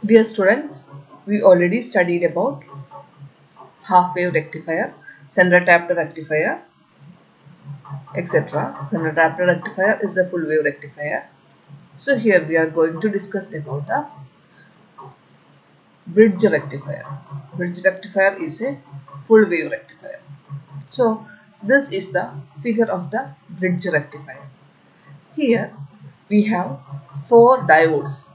Dear students, we already studied about half wave rectifier, center tapped rectifier, etc. Center tapped rectifier is a full wave rectifier. So here we are going to discuss about the bridge rectifier. Bridge rectifier is a full wave rectifier. So this is the figure of the bridge rectifier. Here we have four diodes.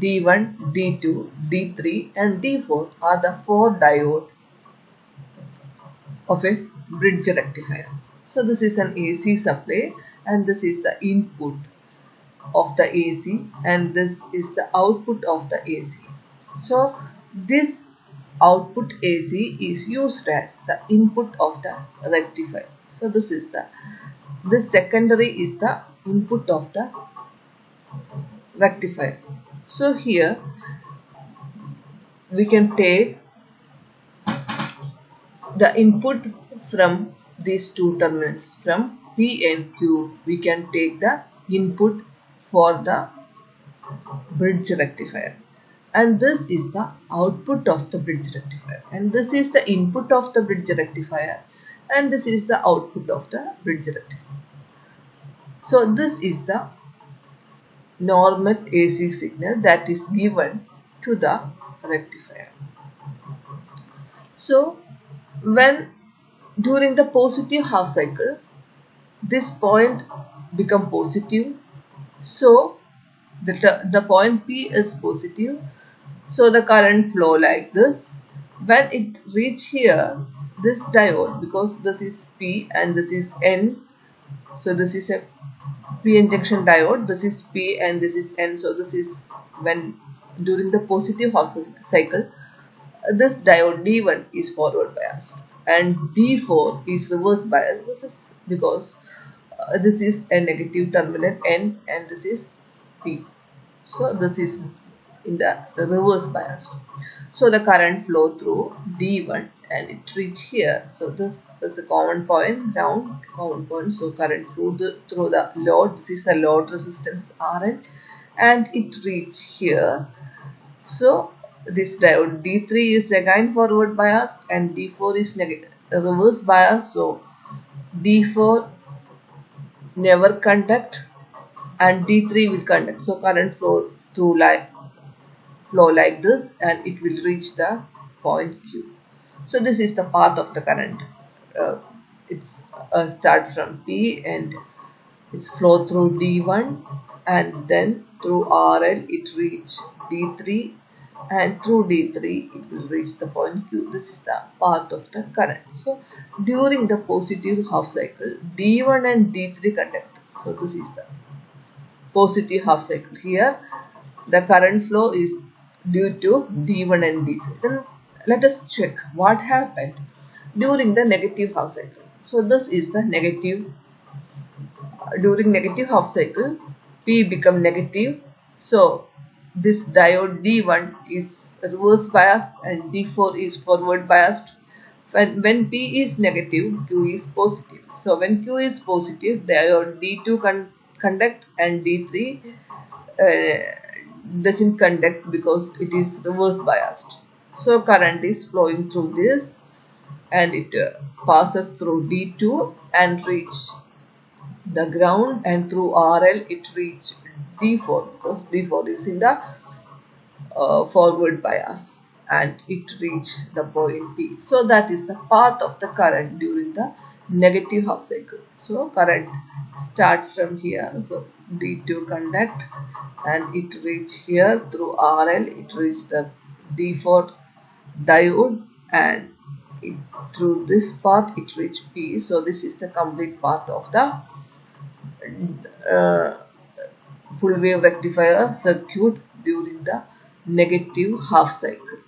D1, D2, D3 and D4 are the four diodes of a bridge rectifier. So this is an AC supply and this is the input of the AC and this is the output of the AC. So this output AC is used as the input of the rectifier. So this secondary is the input of the rectifier. So here we can take the input from these two terminals, from P and Q. We can take the input for the bridge rectifier, and this is the output of the bridge rectifier, and this is the input of the bridge rectifier, and this is the output of the bridge rectifier. So this is the normal AC signal that is given to the rectifier. So when during the positive half cycle, this point become positive, so the point P is positive, so the current flow like this. When it reach here, this diode, because this is P and this is N, so this is a P-N junction diode, this is P and this is N, so this is when during the positive half cycle, this diode D1 is forward biased and D4 is reverse biased. This is because this is a negative terminal N and this is P. So this is in the reverse biased. So the current flow through D1 and it reach here. So this is a common point, down common point. So current flow through the load. This is the load resistance Rn and it reach here. So this diode D3 is again forward biased and D4 is reverse biased. So D4 never conduct and D3 will conduct. So current flow through like this and it will reach the point Q. So this is the path of the current. It's start from P and it's flow through D1 and then through RL it reach D3 and through D3 it will reach the point Q. This is the path of the current. So during the positive half cycle, D1 and D3 conduct. So this is the positive half cycle. Here the current flow is due to D1 and D3. Then let us check what happened during the negative half cycle. So this is the negative. During negative half cycle, P become negative. So this diode D1 is reverse biased and D4 is forward biased. When P is negative, Q is positive. So when Q is positive, diode D2 conduct and D3 doesn't conduct because it is reverse biased. So current is flowing through this and it passes through D2 and reach the ground, and through RL it reach D4 because D4 is in the forward bias and it reach the point P. So that is the path of the current during the negative half cycle. So current start from here, so D2 conduct and it reach here through RL, it reach the D4 diode and through this path it reach P. So this is the complete path of the full wave rectifier circuit during the negative half cycle.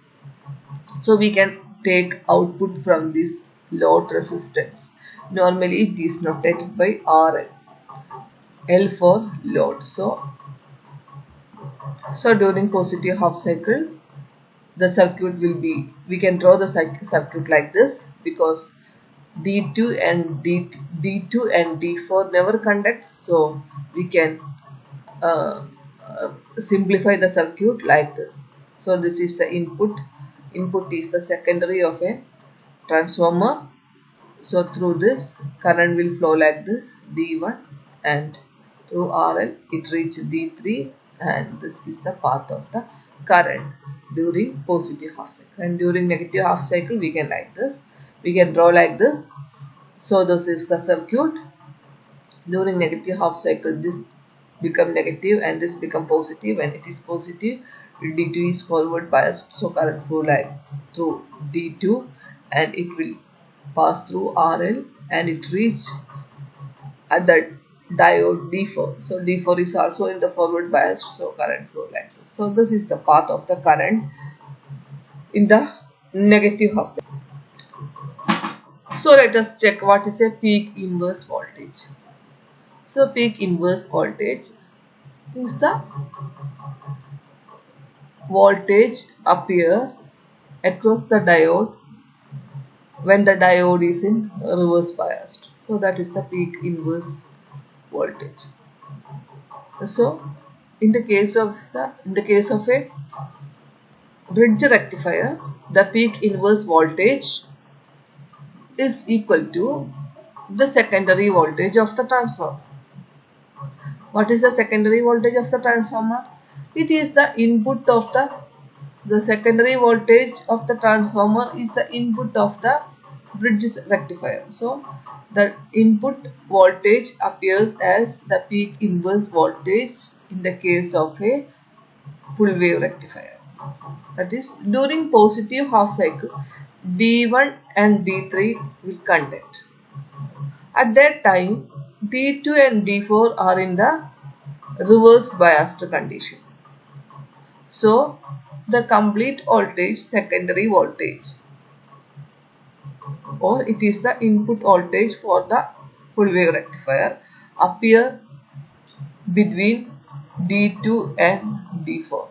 So we can take output from this load resistance. Normally it is notated by RL, L for load. So during positive half cycle, the circuit will be, we can draw the circuit like this because D2 and D4 never conduct. So we can simplify the circuit like this. So this is the input. Input is the secondary of a transformer. So through this current will flow like this, D1, and through RL it reaches D3, and this is the path of the current during positive half cycle. And during negative half cycle we can like this, we can draw like this. So this is the circuit. During negative half cycle this become negative and this become positive. When it is positive, D2 is forward biased, so current flow like through D2 and it will pass through RL and it reach at the diode D4. So D4 is also in the forward bias, so current flow like this. So this is the path of the current in the negative half cycle. So let us check what is a peak inverse voltage. So peak inverse voltage is the voltage appear across the diode when the diode is in reverse biased. So that is the peak inverse voltage. So in the case of a bridge rectifier, the peak inverse voltage is equal to the secondary voltage of the transformer. What is the secondary voltage of the transformer? It is the input of the secondary voltage of the transformer is the input of the bridge rectifier. So the input voltage appears as the peak inverse voltage in the case of a full wave rectifier. That is, during positive half cycle, D1 and D3 will conduct. At that time, D2 and D4 are in the reverse biased condition. So the complete voltage, secondary voltage, or it is the input voltage for the full wave rectifier, appear between D2 and D4.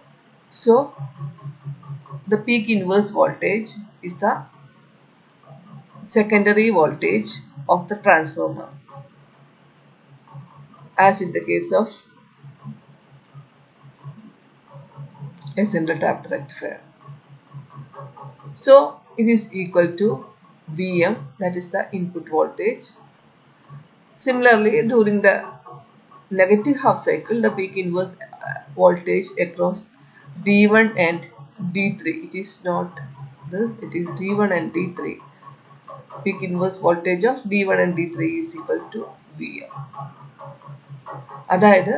So the peak inverse voltage is the secondary voltage of the transformer, as in the case of a central tapped rectifier. So it is equal to Vm, that is the input voltage. Similarly, during the negative half cycle, the peak inverse voltage across D1 and D3, it is not this, it is D1 and D3. Peak inverse voltage of D1 and D3 is equal to Vm. അതായത്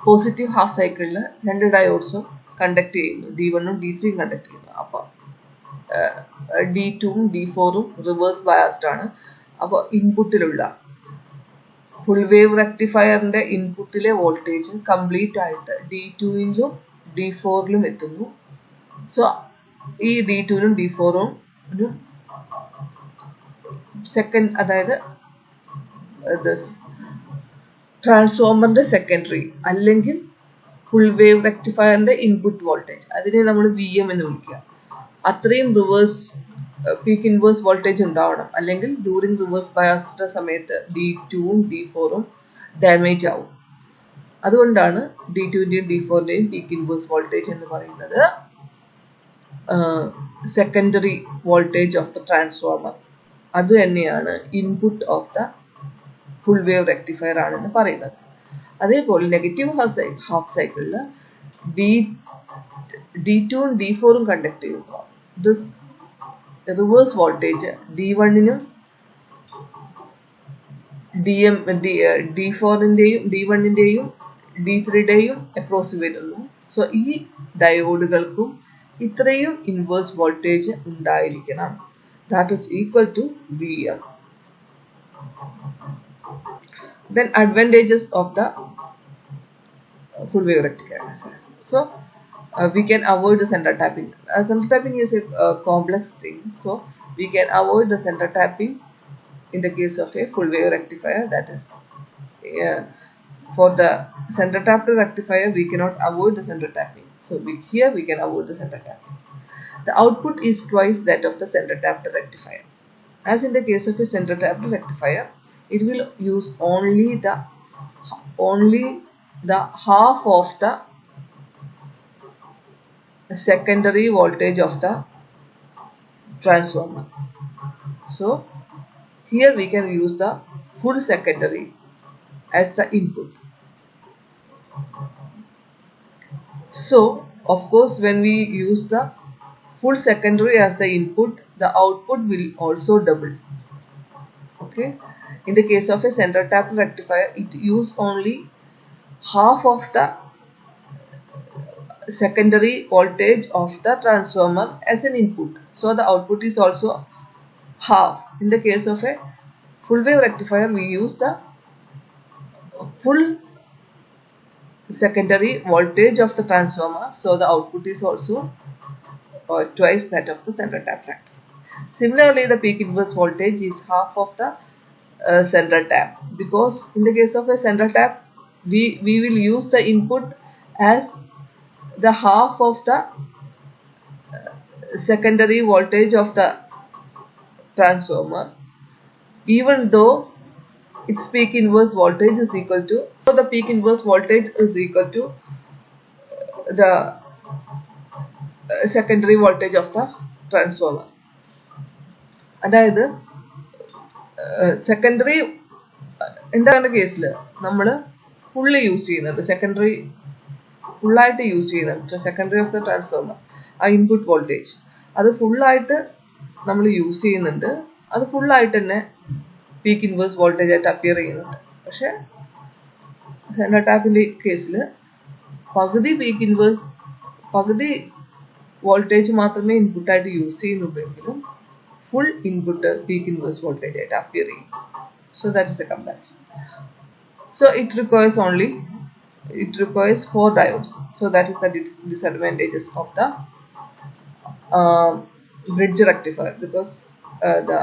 positive half സൈക്കിളിൽ രണ്ട് ഡയോഡ്സും conduct ചെയ്യുന്നു, D1ഉം D3യും conduct ചെയ്യുന്നു. അപ്പോൾ D2ഉം D4ഉം reverse biased ആണ്. അപ്പോൾ ഇൻപുട്ടിലുള്ള full wave റെക്ടിഫയറിന്റെ ഇൻപുട്ടിലെ voltage complete ആയിട്ട് D2ലും D4ലും എത്തുന്നു. സോ ഈ D2നും D4നും സെക്കൻഡ്, അതായത് ട്രാൻസ്ഫോമറിന്റെ സെക്കൻഡറി അല്ലെങ്കിൽ ഫുൾ വേവ് റെക്ടിഫയറിന്റെ ഇൻപുട്ട് വോൾട്ടേജ്, അതിനെ നമ്മൾ VM എന്ന് വിളിക്കുക. അത്രയും റിവേഴ്സ് പീക്ക് ഇൻവേഴ്സ് വോൾട്ടേജ് ഉണ്ടാവണം, അല്ലെങ്കിൽ ഡ്യൂറിങ് റിവേഴ്സ് ബയാസിന്റെ സമയത്ത് D2ഉം D4ഉം ഡാമേജ് ആവും. അതുകൊണ്ടാണ് D2ന്റെയും D4ന്റെയും പീക്ക് ഇൻവേഴ്സ് വോൾട്ടേജ് എന്ന് പറയുന്നത് secondary voltage of the transformer. അത് തന്നെയാണ് input of the full wave rectifier ആണെന്ന് പറയുന്നത്. അതേപോലെ നെഗറ്റീവ് ഹാഫ് സൈക്കിളിൽ D2ഉം D4ഉം കണ്ടക്ട് ചെയ്യുമ്പോൾ ദിസ് റിവേഴ്സ് വോൾട്ടേജ് D1നും D4ന്റെയും D1ന്റെയും D3യുടെയും അക്രോസ് വരുന്നു. സോ ഈ ഡയോഡുകൾക്കും ഇത്രയും ഇൻവേഴ്സ് വോൾട്ടേജ് ഉണ്ടായിരിക്കണം. That is equal to Vm. Then advantages of the full wave rectifier. So we can avoid the center tapping. Center tapping is a complex thing, so we can avoid the center tapping in the case of a full wave rectifier. That is, for the center tapped rectifier we cannot avoid the center tapping, so here we can avoid the center tapping. The output is twice that of the center tapped rectifier. As in the case of a center tapped rectifier, it will use only the half of the secondary voltage of the transformer. So here we can use the full secondary as the input. So of course when we use the full secondary as the input, the output will also double. Okay, in the case of a center tap rectifier, it use only half of the secondary voltage of the transformer as an input, so the output is also half. In the case of a full wave rectifier, we use the full secondary voltage of the transformer, so the output is also twice that of the center tap rectifier. Similarly, the peak inverse voltage is half of the center tap, because in the case of a center tap, we will use the input as the half of the secondary voltage of the transformer, even though its peak inverse voltage is equal to, so the peak inverse voltage is equal to the secondary voltage of the transformer. അതായത് secondary എന്താണ് കേസിൽ നമ്മൾ fully use ചെയ്യുന്നുണ്ട്, secondary ഫുള്ളായിട്ട് use ചെയ്യുന്നുണ്ട്. Secondary of the transformer, ആ input voltage അത് ഫുള്ളായിട്ട് നമ്മൾ യൂസ് ചെയ്യുന്നുണ്ട്. അത് ഫുള്ളായിട്ട് തന്നെ പീക്ക് ഇൻവേഴ്സ് വോൾട്ടേജ് ആയിട്ട് അപ്പിയർ ചെയ്യുന്നുണ്ട്. പക്ഷെ സെൻട്രൽ ടാപ്പിൻ്റെ കേസിൽ പകുതി പീക്ക് ഇൻവേഴ്സ്, പകുതി വോൾട്ടേജ് മാത്രമേ ഇൻപുട്ടായിട്ട് use ചെയ്യുന്നുള്ളെങ്കിലും full input peak inverse voltage at appearing. So that is a comparison. So it requires 4 diodes. So that is the disadvantages of the bridge rectifier, because the